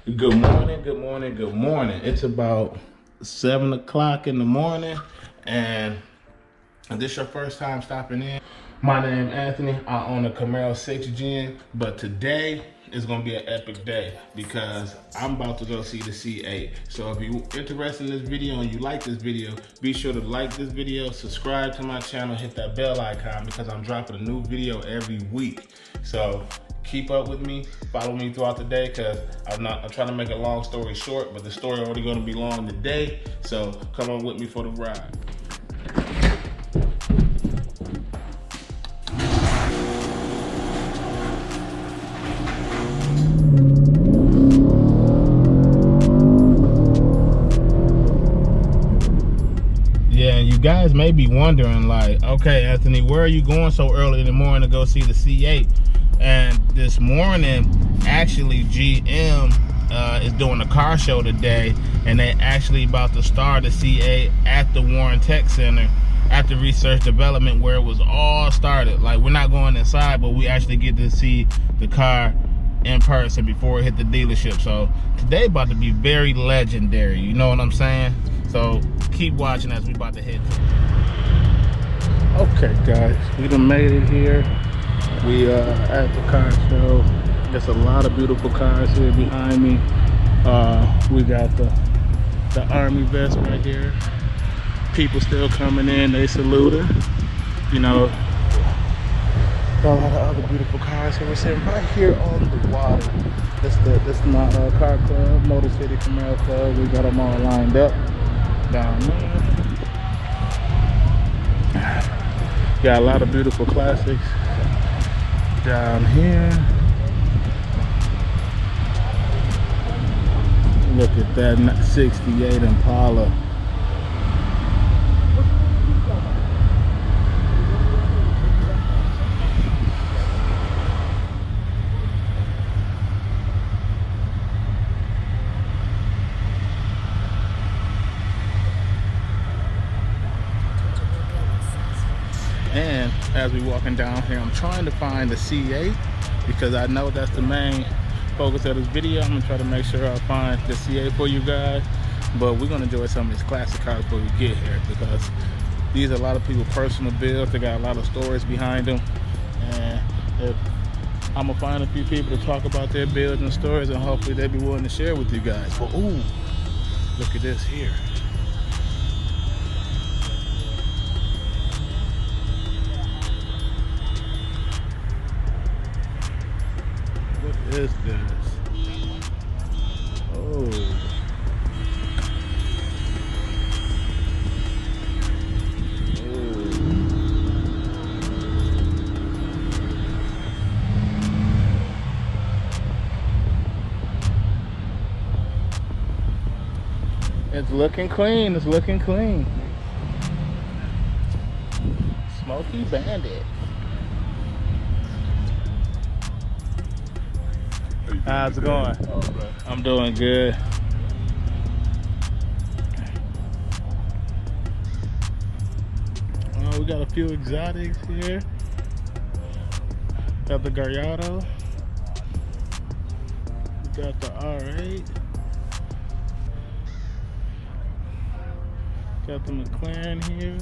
Good morning, good morning, good morning. It's about 7 o'clock in the morning, and if this your first time stopping in, my name is Anthony. I own a Camaro 6 Gen, but today is gonna be an epic day because I'm about to go see the C8. So if you're interested in this video and you like this video, be sure to like this video, subscribe to my channel, hit that bell icon because I'm dropping a new video every week. So keep up with me, follow me throughout the day because I'm trying to make a long story short, but the story already gonna be long today. So come on with me for the ride. Yeah, and you guys may be wondering like, okay, Anthony, where are you going so early in the morning to go see the C8? And this morning, actually, GM is doing a car show today, and they actually about to start the C8 at the Warren Tech Center at the Research Development where it was all started. Like, we're not going inside, but we actually get to see the car in person before it hit the dealership. So today about to be very legendary, you know what I'm saying? So keep watching as we about to hit. Okay guys, we done made it here. We at the car show. There's a lot of beautiful cars here behind me. We got the army vest right here. People still coming in, they saluting. You know, got a lot of other beautiful cars here. We're sitting right here on the water. This my car club, Motor City Camaro Club. We got them all lined up down there. Got a lot of beautiful classics down here. Look at that 68 Impala. And as we walking down here, I'm trying to find the C8 because I know that's the main focus of this video. I'm gonna try to make sure I find the C8 for you guys, but we're gonna enjoy some of these classic cars before we get here because these are a lot of people's personal builds. They got a lot of stories behind them, and I'm gonna find a few people to talk about their builds and stories, and hopefully they'll be willing to share with you guys. But ooh, look at this here. What is this? Oh. It's looking clean, it's looking clean. Smoky Bandit. How's it going? I'm doing good. Oh, we got a few exotics here. Got the Gallardo. We got the R8. Got the McLaren here.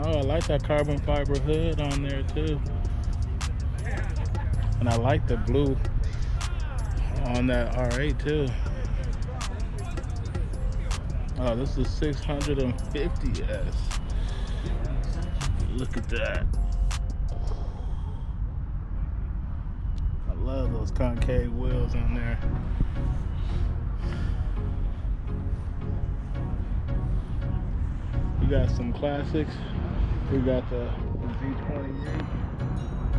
Oh, I like that carbon fiber hood on there too. And I like the blue on that R8 too. Oh, this is 650S. Look at that. I love those concave wheels on there. We got some classics. We got the Z28.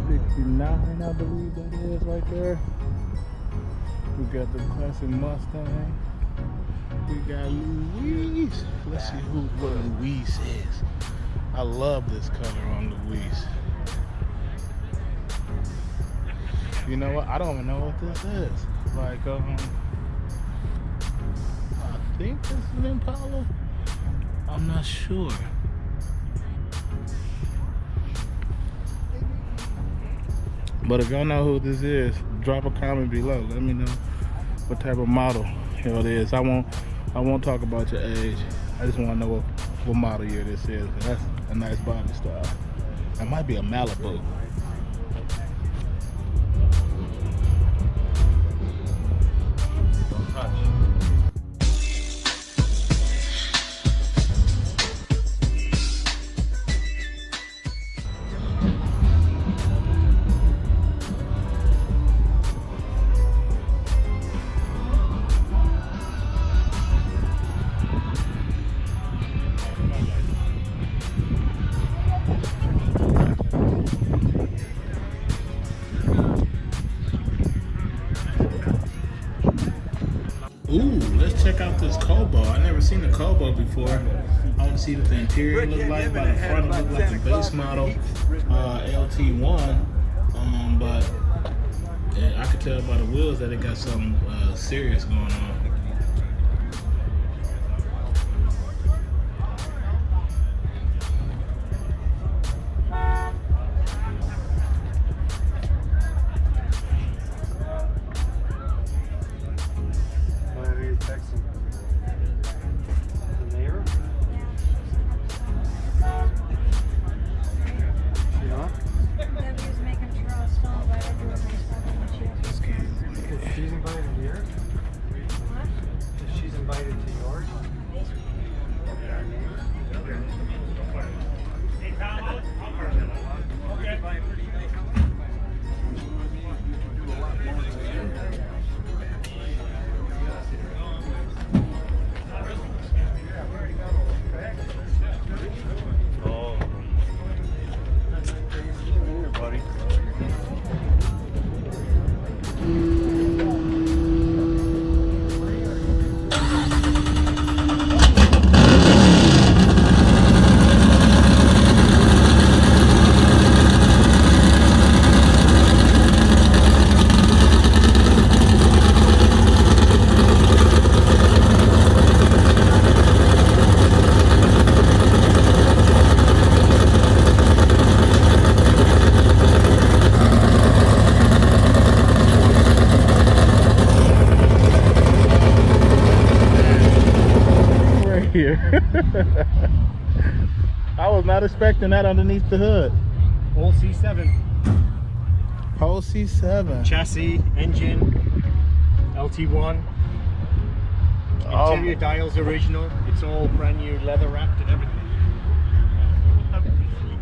69, I believe that is right there. We got the classic Mustang. We got Luis. Let's see what Luis is. I love this color on Luis. You know what? I don't even know what this is. Like, I think this is an Impala. I'm not sure. But if y'all know who this is, drop a comment below. Let me know what type of model it is. I won't talk about your age. I just want to know what model year this is. That's a nice body style. It might be a Malibu. Don't touch. Ooh, let's check out this Cobalt. I never seen a Cobalt before. I want to see what the interior look like. By the front, it look like the base model LT1. But yeah, I could tell by the wheels that it got something serious going on. Here. I was not expecting that underneath the hood. Whole C7. Whole C7. Chassis, engine, LT1. Interior dials original. It's all brand new, leather wrapped and everything.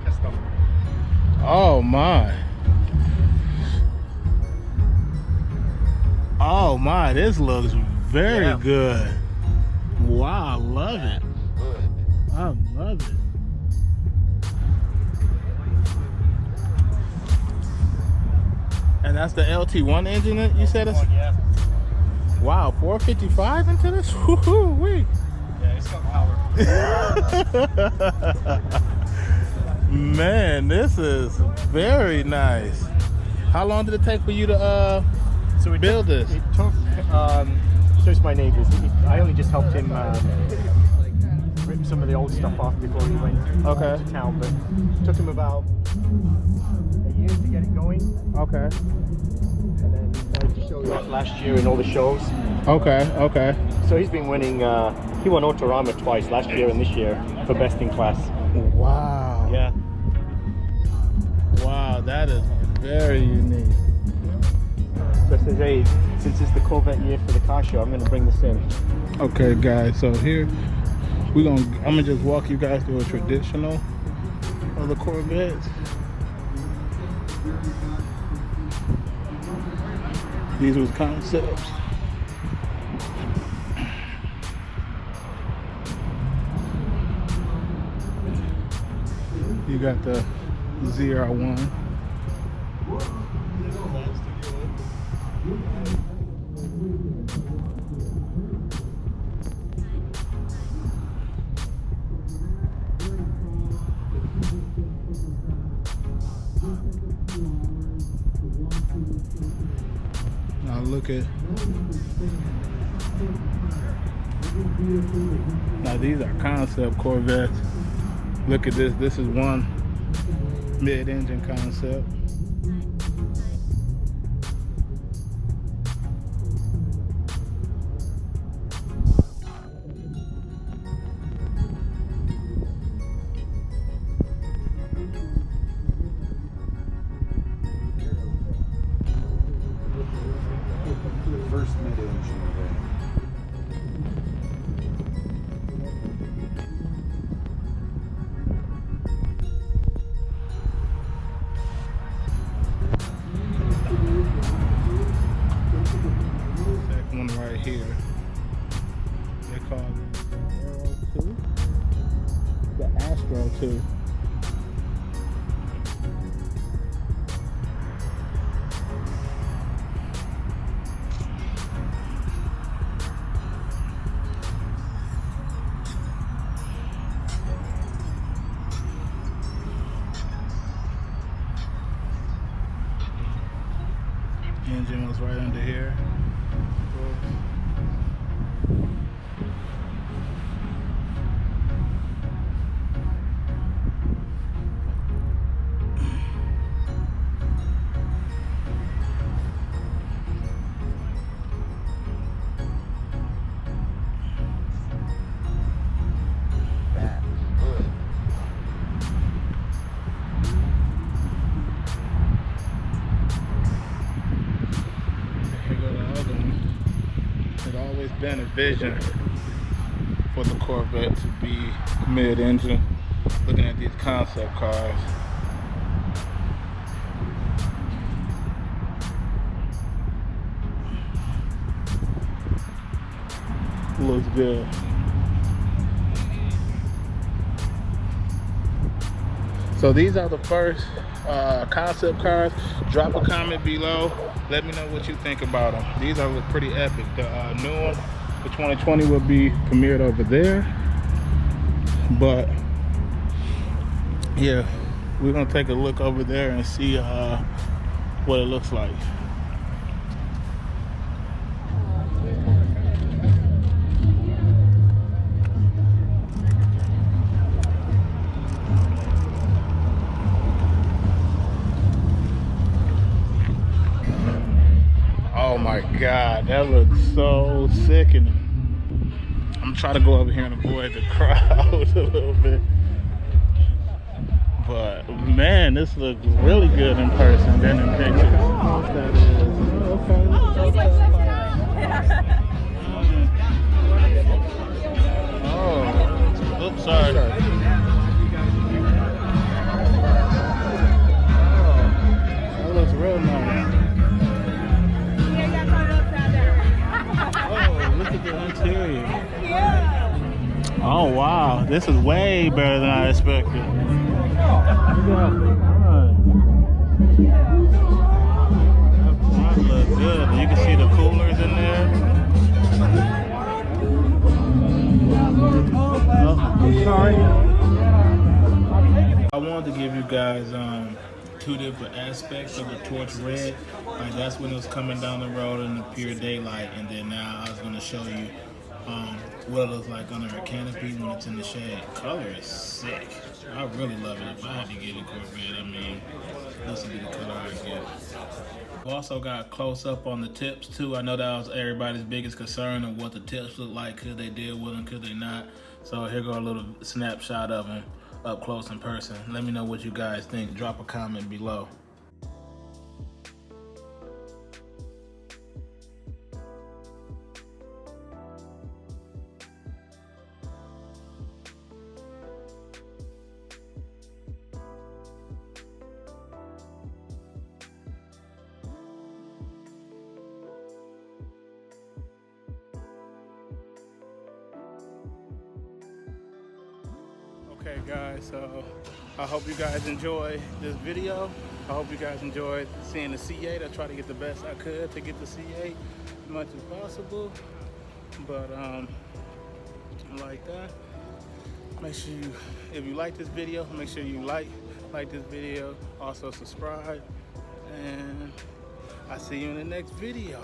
Custom. Oh my. Oh my, this looks very good. Wow, I love it. I love it. And that's the LT1 engine that you said? Yeah. Wow, 455 into this? Woo-hoo-wee. Yeah, it's got power. Man, this is very nice. How long did it take for you to build this? It took, so it's my neighbours. I only just helped him rip some of the old stuff off before he went to town, but it took him about a year to get it going. Okay. And then to show you last year in all the shows. Okay. So he's been winning, he won Autorama twice, last year and this year, for best in class. Wow. Yeah. Wow, that is very unique. So I says, hey, since it's the Corvette year for the car show, I'm going to bring this in. Okay, guys, so here I'm gonna just walk you guys through a traditional of the Corvettes. These was concepts. You got the ZR1. Now look at, now these are concept Corvettes. Look at this, this is one mid-engine concept. first mid-engine event. Second one right here. They call it Aero 2. The Astro 2. Engine was right under here. Been a vision for the Corvette to be mid-engine. Looking at these concept cars, looks good. So these are the first concept cars. Drop a comment below. Let me know what you think about them. These are pretty epic. The new one for 2020 will be premiered over there. But yeah, we're gonna take a look over there and see what it looks like. Oh my God, that looks so sickening. I'm trying to go over here and avoid the crowd a little bit. But man, this looks really good in person than in pictures. That is. Oh, oops, sorry. Oh, that looks real nice. Look at the interior. Oh wow, this is way better than I expected. Look at how front. That front looks good. You can see the coolers in there. Oh, sorry. I wanted to give you guys two different aspects of the torch red. Like that's when it was coming down the road in the pure daylight, and then now I was going to show you what it looks like under a canopy when it's in the shade. Color is sick. I really love it. If I had to get a Corvette, I mean, this would be the color I'd get. We also got close up on the tips too. I know that was everybody's biggest concern of what the tips look like. Could they deal with them? Could they not? So here go a little snapshot of them up close in person. Let me know what you guys think. Drop a comment below. Okay guys, so I hope you guys enjoyed this video. I hope you guys enjoyed seeing the C8. I tried to get the best I could to get the C8 as much as possible. But like that. Make sure you, if you like this video, make sure you like this video. Also subscribe. And I'll see you in the next video.